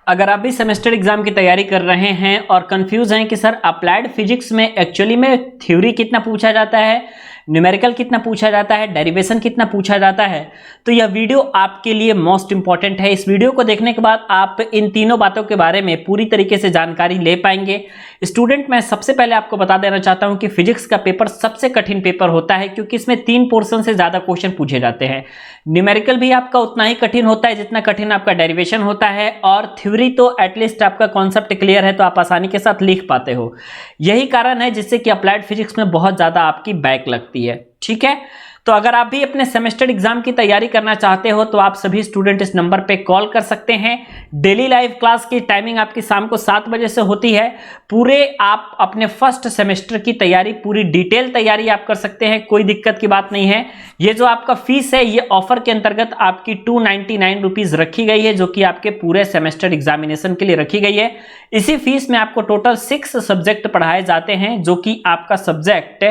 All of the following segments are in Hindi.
अगर आप भी सेमेस्टर एग्जाम की तैयारी कर रहे हैं और कंफ्यूज हैं कि सर अप्लाइड फिजिक्स में एक्चुअली में थ्योरी कितना पूछा जाता है, न्यूमेरिकल कितना पूछा जाता है, डेरिवेशन कितना पूछा जाता है, तो यह वीडियो आपके लिए मोस्ट इंपॉर्टेंट है। इस वीडियो को देखने के बाद आप इन तीनों बातों के बारे में पूरी तरीके से जानकारी ले पाएंगे। स्टूडेंट, मैं सबसे पहले आपको बता देना चाहता हूं कि फिजिक्स का पेपर सबसे कठिन पेपर होता है, क्योंकि इसमें 3 पोर्शन से ज्यादा क्वेश्चन पूछे जाते हैं। न्यूमेरिकल भी आपका उतना ही कठिन होता है जितना कठिन आपका डेरिवेशन होता है, और थ्योरी तो एटलीस्ट आपका कॉन्सेप्ट क्लियर है तो आप आसानी के साथ लिख पाते हो। यही कारण है जिससे कि अप्लाइड फिजिक्स में बहुत ज्यादा आपकी बैक लगती है। ठीक है, तो अगर आप भी अपने सेमेस्टर एग्जाम की तैयारी करना चाहते हो तो आप सभी स्टूडेंट इस नंबर पे कॉल कर सकते हैं। डेली लाइव क्लास की टाइमिंग आपकी शाम को 7 बजे से होती है। पूरे आप अपने फर्स्ट सेमेस्टर की तैयारी, पूरी डिटेल तैयारी आप कर सकते हैं, कोई दिक्कत की बात नहीं है। ये जो आपका फीस है ये ऑफर के अंतर्गत आपकी 299 रुपीज रखी गई है, जो कि आपके पूरे सेमेस्टर एग्जामिनेशन के लिए रखी गई है। इसी फीस में आपको टोटल 6 सब्जेक्ट पढ़ाए जाते हैं, जो कि आपका सब्जेक्ट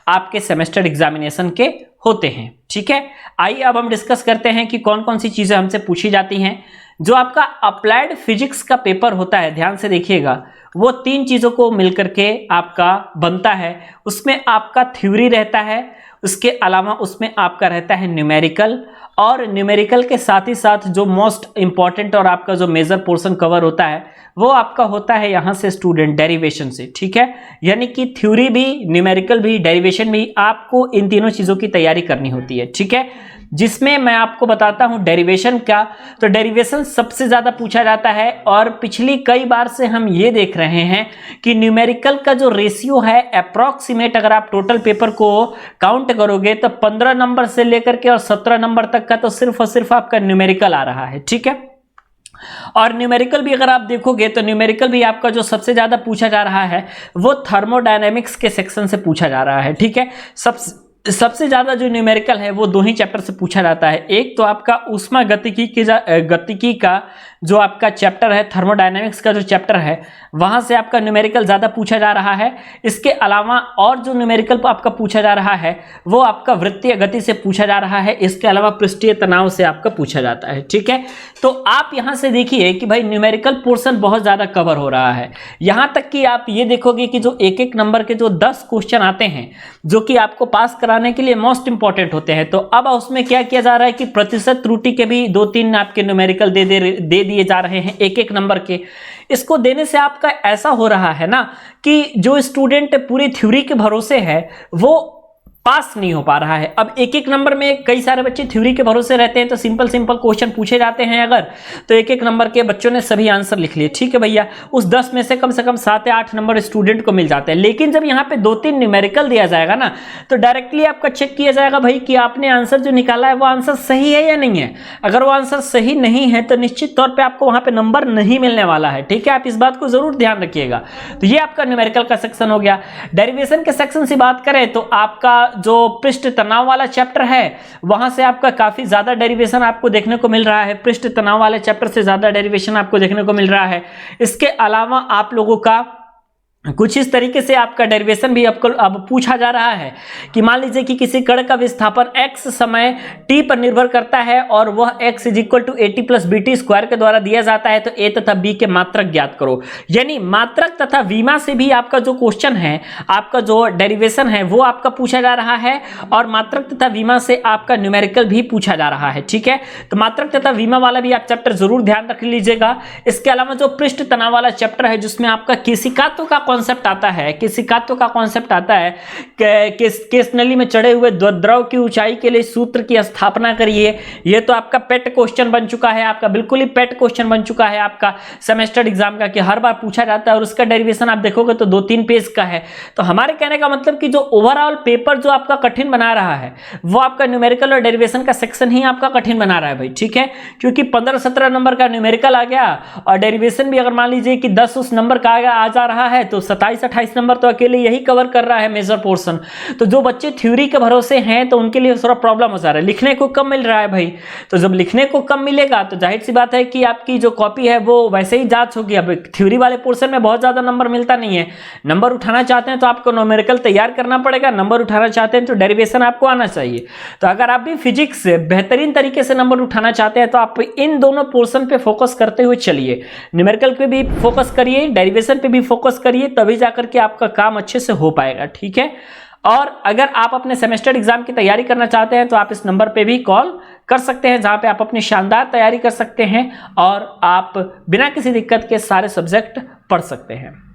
आपके सेमेस्टर एग्जामिनेशन के होते हैं। ठीक है, आइए अब हम डिस्कस करते हैं कि कौन कौन सी चीजें हमसे पूछी जाती हैं। जो आपका अप्लाइड फिजिक्स का पेपर होता है, ध्यान से देखिएगा, वो 3 चीजों को मिलकर के आपका बनता है। उसमें आपका थ्योरी रहता है, उसके अलावा उसमें आपका रहता है न्यूमेरिकल, और न्यूमेरिकल के साथ ही साथ जो मोस्ट इंपॉर्टेंट और आपका जो मेजर पोर्शन कवर होता है वो आपका होता है यहां से स्टूडेंट डेरिवेशन से। ठीक है, यानी कि थ्योरी भी, न्यूमेरिकल भी, डेरिवेशन भी, आपको इन तीनों चीजों की तैयारी करनी होती है। ठीक है, जिसमें मैं आपको बताता हूं डेरिवेशन का, तो डेरिवेशन सबसे ज्यादा पूछा जाता है, और पिछली कई बार से हम ये देख रहे हैं कि न्यूमेरिकल का जो रेशियो है अप्रॉक्सीमेट, अगर आप टोटल पेपर को काउंट करोगे तो 15 नंबर से लेकर के और 17 नंबर तक का तो सिर्फ और सिर्फ आपका न्यूमेरिकल आ रहा है। ठीक है, और न्यूमेरिकल भी अगर आप देखोगे तो न्यूमेरिकल भी आपका जो सबसे ज्यादा पूछा जा रहा है वो थर्मोडायनेमिक्स के सेक्शन से पूछा जा रहा है। ठीक है, सबसे ज्यादा जो न्यूमेरिकल है वो 2 ही चैप्टर से पूछा जाता है। एक तो आपका ऊष्मा गतिकी का जो आपका चैप्टर है, थर्मोडायनेमिक्स का जो चैप्टर है, वहां से आपका न्यूमेरिकल ज्यादा पूछा जा रहा है। इसके अलावा और जो न्यूमेरिकल आपका पूछा जा रहा है वो आपका वृत्तीय गति से पूछा जा रहा है। इसके अलावा पृष्ठीय तनाव से आपका पूछा जाता है। ठीक है, तो आप यहां से देखिए कि भाई न्यूमेरिकल पोर्शन बहुत ज्यादा कवर हो रहा है। यहां तक कि आप ये देखोगे कि जो एक नंबर के जो 10 क्वेश्चन आते हैं जो कि आपको पास कराने के लिए मोस्ट इंपॉर्टेंट होते हैं, तो अब उसमें क्या किया जा रहा है कि प्रतिशत त्रुटि के भी 2-3 आपके न्यूमेरिकल दे दिए जा रहे हैं एक नंबर के। इसको देने से आपका ऐसा हो रहा है ना कि जो स्टूडेंट पूरी थ्योरी के भरोसे है वो पास नहीं हो पा रहा है। अब एक नंबर में कई सारे बच्चे थ्योरी के भरोसे रहते हैं, तो सिंपल क्वेश्चन पूछे जाते हैं अगर, तो एक नंबर के बच्चों ने सभी आंसर लिख लिए। ठीक है भैया, उस 10 में से कम 7 या 8 नंबर स्टूडेंट को मिल जाते हैं। लेकिन जब यहाँ पे 2-3 न्यूमेरिकल दिया जाएगा ना, तो डायरेक्टली आपका चेक किया जाएगा भाई कि आपने आंसर जो निकाला है वो आंसर सही है या नहीं है। अगर वो आंसर सही नहीं है तो निश्चित तौर पर आपको वहां पर नंबर नहीं मिलने वाला है। ठीक है, आप इस बात को जरूर ध्यान रखिएगा। तो ये आपका न्यूमेरिकल का सेक्शन हो गया। डेरिवेशन के सेक्शन से बात करें तो आपका जो पृष्ठ तनाव वाला चैप्टर है वहां से आपका काफी ज्यादा डेरिवेशन आपको देखने को मिल रहा है। पृष्ठ तनाव वाले चैप्टर से ज्यादा डेरिवेशन आपको देखने को मिल रहा है। इसके अलावा आप लोगों का कुछ इस तरीके से आपका डेरिवेशन भी आपको अब पूछा जा रहा है कि मान लीजिए कि किसी कण का विस्थापन x समय t पर निर्भर करता है और वह x = at + bt² के द्वारा दिया जाता है, तो a तथा b के मात्रक ज्ञात करो। यानी मात्रक तथा विमा से भी आपका जो क्वेश्चन है, आपका जो डेरिवेशन है वो आपका पूछा जा रहा है, और मात्रक तथा विमा से आपका न्यूमेरिकल भी पूछा जा रहा है। ठीक है, तो मात्रक तथा विमा वाला भी आप चैप्टर जरूर ध्यान रख लीजिएगा। इसके अलावा जो पृष्ठ तनाव वाला चैप्टर है जिसमें आपका केशिकात्व का कॉन्सेप्ट आता है, केशिकात्व का कॉन्सेप्ट आता है, केश नली में चढ़े हुए द्रव की ऊंचाई के लिए सूत्र की स्थापना करिए। ये तो आपका पेट क्वेश्चन बन चुका है, आपका बिल्कुल ही पेट क्वेश्चन बन चुका है आपका सेमेस्टर एग्जाम का, कि हर बार पूछा जाता है, और उसका डेरिवेशन आप देखोगे तो 2-3 पेज का है। तो हमारे कहने का मतलब कि जो ओवरऑल पेपर जो आपका कठिन बना रहा है वो आपका न्यूमेरिकल और डेरिवेशन का सेक्शन ही आपका कठिन बना रहा है भाई। ठीक है, क्योंकि 15-17 नंबर का न्यूमेरिकल आ गया, और डेरिवेशन भी अगर मान लीजिए कि 10 उस नंबर का आ जा रहा है, तो 27-28 नंबर तो अकेले यही कवर कर रहा है मेजर पोर्शन। तो जो बच्चे थ्योरी के भरोसे हैं तो उनके लिए थोड़ा प्रॉब्लम हो जा रहा है, लिखने को कम मिल रहा है भाई। तो जब लिखने को कम मिलेगा तो जाहिर सी बात है कि आपकी जो कॉपी है वो वैसे ही जांच होगी। अब थ्योरी वाले पोर्शन में बहुत ज्यादा नंबर मिलता नहीं है। नंबर उठाना चाहते हैं तो आपको न्यूमेरिकल तैयार करना पड़ेगा, नंबर उठाना चाहते हैं तो डेरिवेशन आपको आना चाहिए। तो अगर आप भी फिजिक्स से बेहतरीन तरीके से नंबर उठाना चाहते हैं तो आप इन दोनों पोर्शन पे फोकस करते हुए चलिए, न्यूमेरिकल पे भी फोकस करिए, डेरिवेशन पे भी फोकस करिए, तभी जाकर के आपका काम अच्छे से हो पाएगा, ठीक है। और अगर आप अपने सेमेस्टर एग्जाम की तैयारी करना चाहते हैं तो आप इस नंबर पे भी कॉल कर सकते हैं, जहां पे आप अपनी शानदार तैयारी कर सकते हैं और आप बिना किसी दिक्कत के सारे सब्जेक्ट पढ़ सकते हैं।